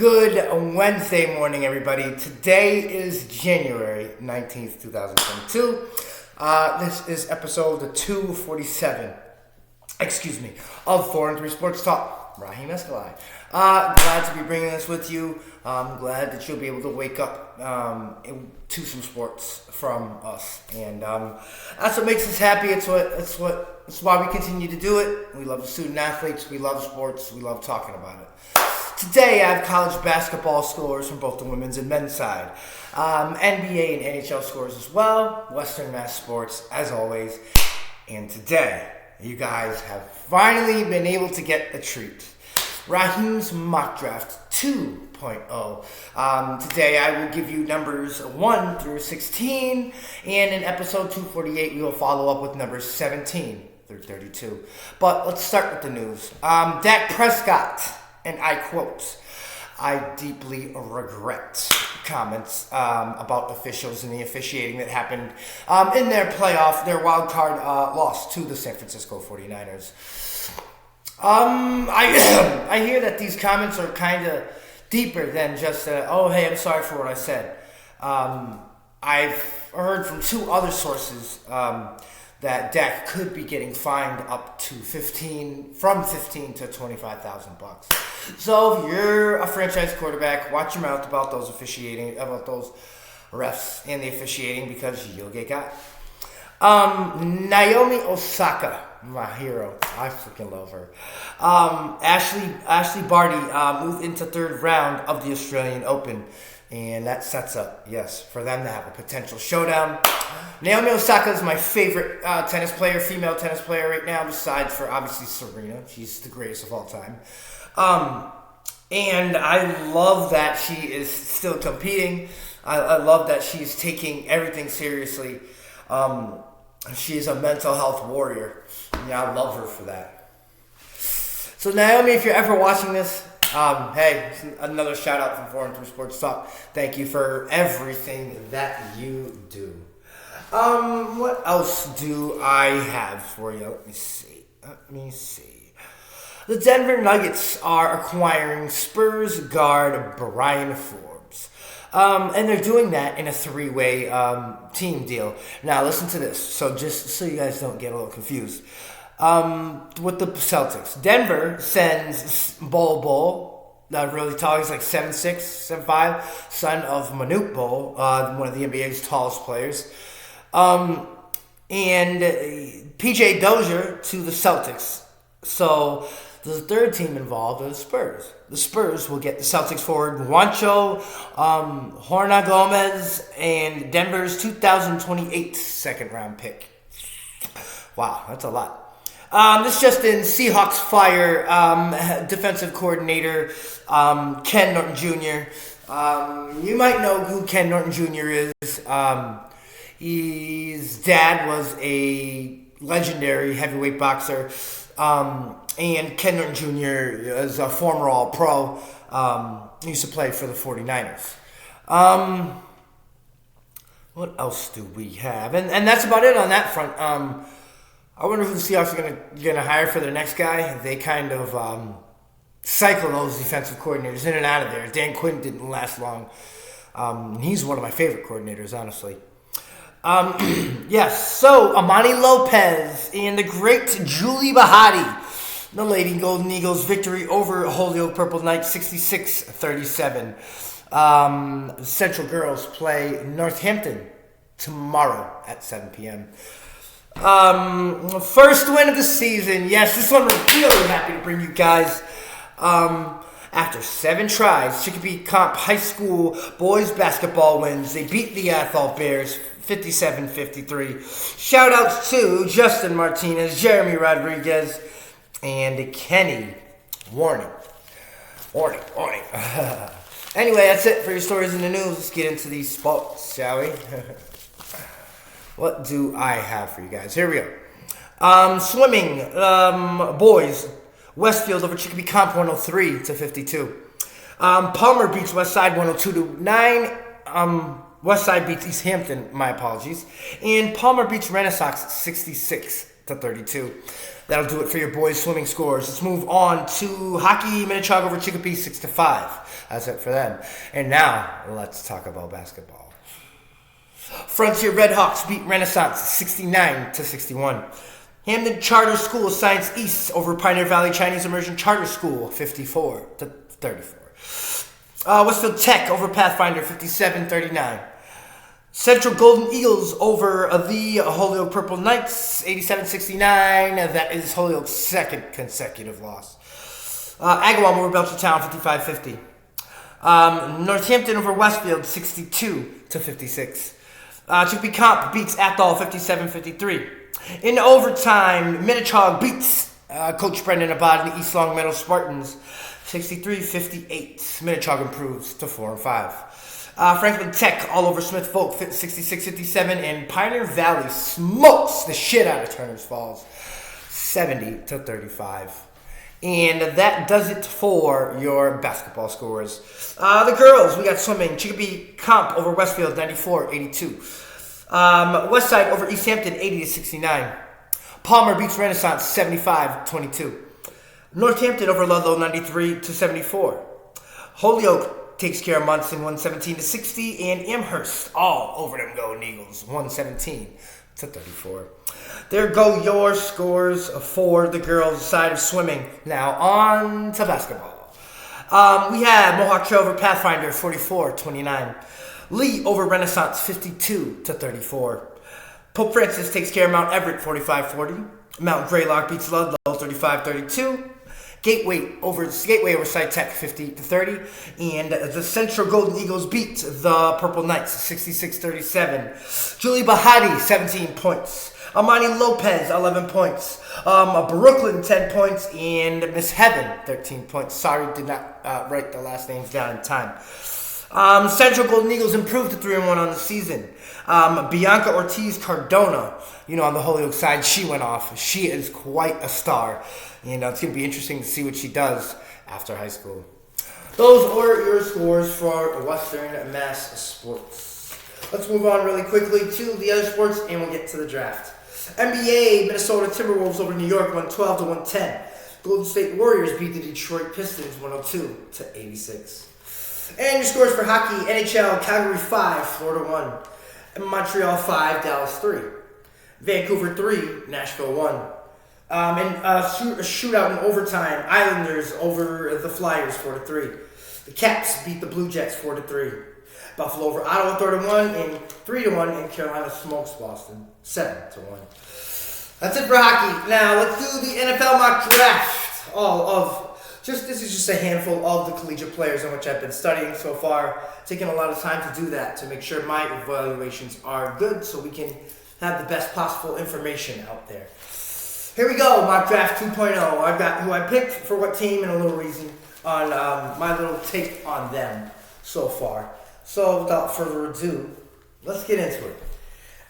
Good Wednesday morning, everybody. Today is January 19th, 2022. This is episode 247, of 4-3 Sports Talk. Raheem Escalay. Glad to be bringing this with you. I'm glad that you'll be able to wake up to some sports from us. And that's what makes us happy. It's why we continue to do it. We love the student athletes. We love sports. We love talking about it. Today, I have college basketball scores from both the women's and men's side. NBA and NHL scores as well. Western Mass Sports, as always. And today, you guys have finally been able to get a treat. Raheem's Mock Draft 2.0. Today, I will give you numbers 1 through 16. And in episode 248, we will follow up with numbers 17 through 32. But let's start with the news. Dak Prescott. And I quote, "I deeply regret comments about officials and the officiating that happened in their wild card loss to the San Francisco 49ers. I hear that these comments are kind of deeper than just, oh, hey, I'm sorry for what I said. I've heard from two other sources that Dak could be getting fined up to $15 to $25,000. So if you're a franchise quarterback, watch your mouth about those officiating, about those refs and the officiating, because you'll get got. Naomi Osaka, my hero, I freaking love her. Ashley Barty moved into third round of the Australian Open. And that sets up, yes, for them to have a potential showdown. Naomi Osaka is my favorite female tennis player right now, besides for obviously Serena. She's the greatest of all time. And I love that she is still competing. I love that she's taking everything seriously. She is a mental health warrior. Yeah, I love her for that. So Naomi, if you're ever watching this, hey, another shout out from 4-3 Sports Talk. Thank you for everything that you do. What else do I have for you? Let me see. The Denver Nuggets are acquiring Spurs guard Brian Forbes. And they're doing that in a three-way team deal. Now, listen to this. So just so you guys don't get a little confused. With the Celtics, Denver sends Bol, really tall. He's like 7'6", 7'5", son of Manute Bol, one of the NBA's tallest players. And PJ Dozier to the Celtics. So the third team involved are the Spurs. The Spurs will get the Celtics forward Juancho Horna Gomez and Denver's 2028 second-round pick. Wow, that's a lot. This just in, Seahawks fire defensive coordinator Ken Norton Jr. You might know who Ken Norton Jr. is. His dad was a legendary heavyweight boxer, and Ken Norton Jr. is a former All-Pro. He used to play for the 49ers. What else do we have? And that's about it on that front. I wonder who the Seahawks are going to hire for their next guy. They kind of cycle those defensive coordinators in and out of there. Dan Quinn didn't last long. He's one of my favorite coordinators, honestly. Yes, so Amani Lopez and the great Julie Bahati, the Lady Golden Eagles' victory over Holyoke Purple Knights 66-37. Central Girls play Northampton tomorrow at 7 p.m. First win of the season. Yes, this one we're really happy to bring you guys. After 7 tries, Chicopee Comp High School boys basketball wins. They beat the Athol Bears 57-53. Shout outs to Justin Martinez, Jeremy Rodriguez, and Kenny. Warning. Anyway, that's it for your stories in the news. Let's get into these sports, shall we? What do I have for you guys? Here we go. Swimming, boys. Westfield over Chicopee Comp 103-52. Palmer beats Westside 102-9. Westside beats East Hampton, my apologies. And Palmer beats Renaissance to 32. That'll do it for your boys' swimming scores. Let's move on to hockey. Minnetonka over Chicopee, 6-5. That's it for them. And now, let's talk about basketball. Frontier Redhawks beat Renaissance 69-61. Hamden Charter School of Science East over Pioneer Valley Chinese Immersion Charter School, 54-34. Westfield Tech over Pathfinder, 57-39. Central Golden Eagles over the Holyoke Purple Knights, 87-69. That is Holyoke's second consecutive loss. Agawam over Belchertown, 55-50. Northampton over Westfield, 62-56. Chicopee Comp beats Athol, 57-53. In overtime, Minnetonka beats Coach Brendan Abad and the East Long Meadow Spartans, 63-58. Minnetonka improves to 4-5. Franklin Tech all over Smith Folk, 66-57, and Pioneer Valley smokes the shit out of Turner's Falls, 70-35. And that does it for your basketball scores. The girls, we got swimming. Chicopee Comp over Westfield, 94-82. Westside over East Hampton, 80-69. Palmer beats Renaissance, 75-22. Northampton over Ludlow, 93-74. Holyoke takes care of Munson, 117-60, and Amherst all over them Golden Eagles, 117-34. There go your scores for the girls' side of swimming. Now on to basketball. We have Mohawk Trail over Pathfinder, 44-29. Lee over Renaissance, 52-34. Pope Francis takes care of Mount Everett, 45-40. Mount Greylock beats Ludlow, 35-32. Gateway over Sci Tech, 50-30, and the Central Golden Eagles beat the Purple Knights, 66-37. Julie Bahati, 17 points. Amani Lopez, 11 points. Brooklyn, 10 points, and Miss Heaven, 13 points. Sorry, did not write the last names down in time. Central Golden Eagles improved to 3-1 on the season. Bianca Ortiz Cardona, on the Holyoke side, she went off. She is quite a star. It's going to be interesting to see what she does after high school. Those are your scores for Western Mass Sports. Let's move on really quickly to the other sports, and we'll get to the draft. NBA, Minnesota Timberwolves over New York, 112-110. Golden State Warriors beat the Detroit Pistons, 102-86. And your scores for hockey, NHL, Calgary 5, Florida 1. Montreal 5, Dallas 3. Vancouver 3, Nashville 1. And a shootout in overtime, Islanders over the Flyers 4-3. The Caps beat the Blue Jets 4-3. Buffalo over Ottawa 3-1 and 3-1, and Carolina smokes Boston 7-1. That's it for hockey. Now let's do the NFL mock draft. This is just a handful of the collegiate players on which I've been studying so far. Taking a lot of time to do that to make sure my evaluations are good, so we can have the best possible information out there. Here we go, mock draft 2.0. I've got who I picked for what team and a little reason on my little take on them so far. So without further ado, let's get into it.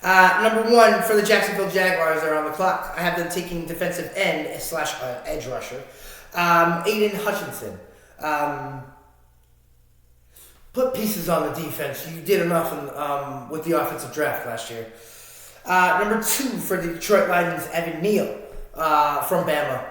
Number 1 for the Jacksonville Jaguars, they're on the clock. I have them taking defensive end / edge rusher, Aiden Hutchinson. Put pieces on the defense. You did enough with the offensive draft last year. Number 2 for the Detroit Lions, Evan Neal. From Bama.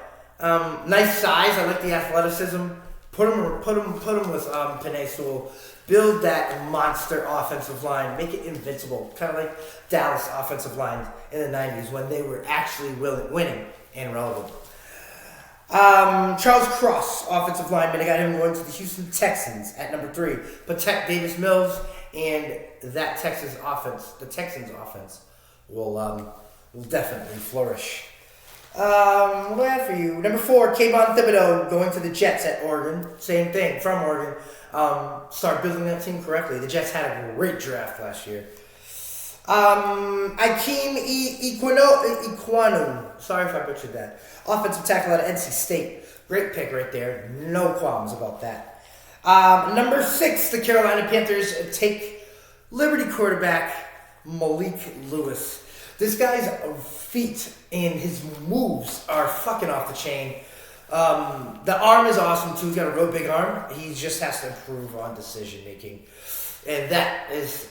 Nice size. I like the athleticism. Put him with Penei Sewell. Build that monster offensive line. Make it invincible. Kind of like Dallas offensive lines in the 90s when they were actually winning and relevant. Charles Cross, offensive lineman. I got him going to the Houston Texans at number 3. Protect Davis Mills, and that the Texans offense will definitely flourish. What do I have for you? Number 4, Kayvon Thibodeau going to the Jets at Oregon. Same thing, from Oregon. Start building that team correctly. The Jets had a great draft last year. Akeem Ekwonu. Sorry if I butchered that. Offensive tackle out of NC State. Great pick right there. No qualms about that. Number 6, the Carolina Panthers take Liberty quarterback Malik Lewis. This guy's feet and his moves are fucking off the chain. The arm is awesome too. He's got a real big arm. He just has to improve on decision making. And that is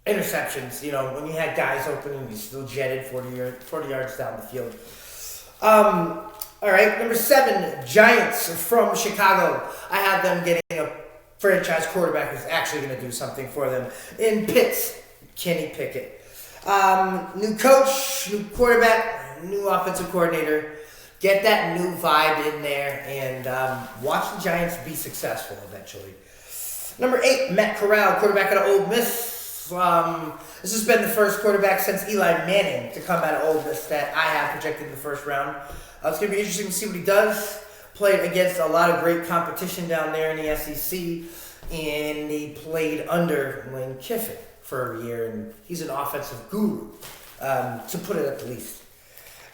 interceptions. When you had guys open and you still jetted 40 yards down the field. All right, number 7, Giants from Chicago. I have them getting a franchise quarterback who's actually going to do something for them. In Pitts, Kenny Pickett. New coach, new quarterback, new offensive coordinator. Get that new vibe in there and watch the Giants be successful eventually. Number 8, Matt Corral, quarterback out of Ole Miss. This has been the first quarterback since Eli Manning to come out of Ole Miss that I have projected in the first round. It's going to be interesting to see what he does. Played against a lot of great competition down there in the SEC, and he played under Lane Kiffin for a year, and he's an offensive guru, to put it at the least.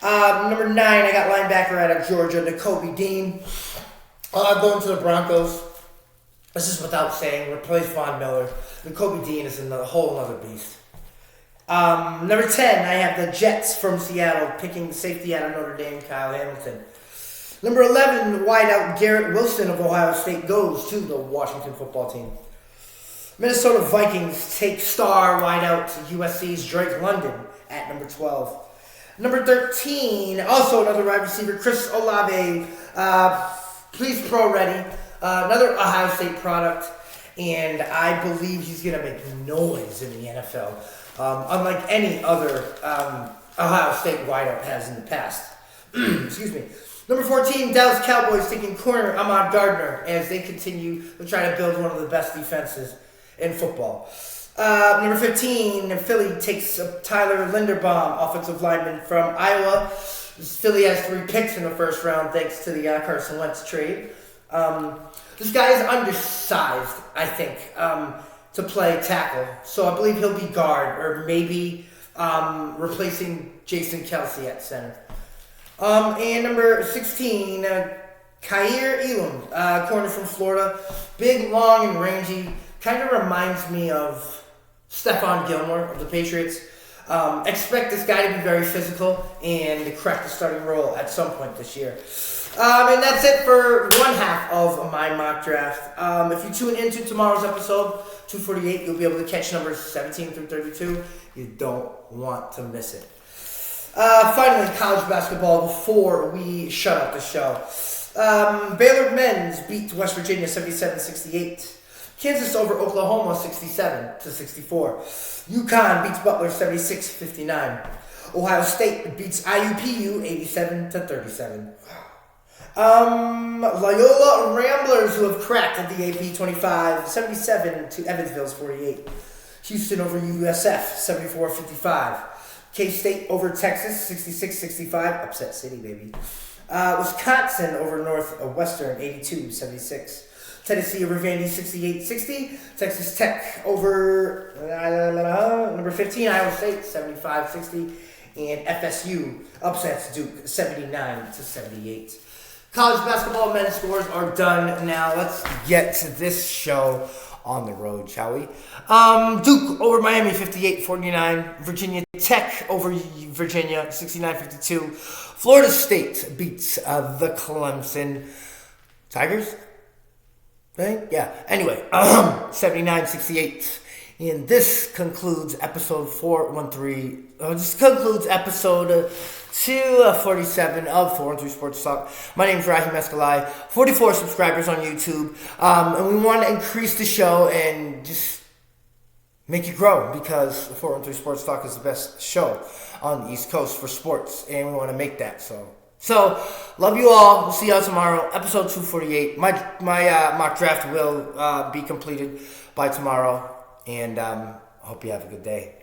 Number 9, I got linebacker out of Georgia, Nakobe Dean. Going to the Broncos. This is without saying. Replace Von Miller. Nakobe Dean is a whole other beast. Number 10, I have the Jets from Seattle, picking safety out of Notre Dame, Kyle Hamilton. Number 11, wideout Garrett Wilson of Ohio State goes to the Washington football team. Minnesota Vikings take star wideout USC's Drake London at number 12. Number 13, also another wide receiver, Chris Olave, please pro ready, another Ohio State product, and I believe he's going to make noise in the NFL, unlike any other Ohio State wideout has in the past. Excuse me. Number 14, Dallas Cowboys taking corner Ahmad Gardner as they continue to try to build one of the best defenses in football. Number 15, Philly takes Tyler Linderbaum, offensive lineman from Iowa. Philly has 3 picks in the first round thanks to the Carson Wentz trade. This guy is undersized, I think, to play tackle. So I believe he'll be guard or maybe replacing Jason Kelsey at center. And number 16, Kaiir Elam, corner from Florida. Big, long, and rangy. Kind of reminds me of Stephon Gilmore of the Patriots. Expect this guy to be very physical and to crack the starting role at some point this year. And that's it for one half of my mock draft. If you tune into tomorrow's episode, 248, you'll be able to catch numbers 17 through 32. You don't want to miss it. Finally, college basketball before we shut up the show. Baylor men's beat West Virginia 77-68. Kansas over Oklahoma 67-64. UConn beats Butler 76-59. Ohio State beats IUPU 87-37. Loyola Ramblers, who have cracked the AP 25, 77 to Evansville's 48. Houston over USF 74-55. K-State over Texas 66-65. Upset City, baby. Wisconsin over Northwestern 82-76. Tennessee over Vandy 68-60. Texas Tech over number 15 Iowa State 75-60. And FSU upsets Duke 79-78. College basketball men's scores are done now. Let's get to this show on the road, shall we? Duke over Miami 58-49. Virginia Tech over Virginia 69-52. Florida State beats the Clemson Tigers. Right? Yeah. Anyway, 79-68. And this concludes episode 413. This concludes episode 247 of 413 Sports Talk. My name is Rahim Escalai. 44 subscribers on YouTube. And we want to increase the show and just make it grow because 413 Sports Talk is the best show on the East Coast for sports. And we want to make that So, love you all. We'll see y'all tomorrow. Episode 248. My mock draft will be completed by tomorrow. And I hope you have a good day.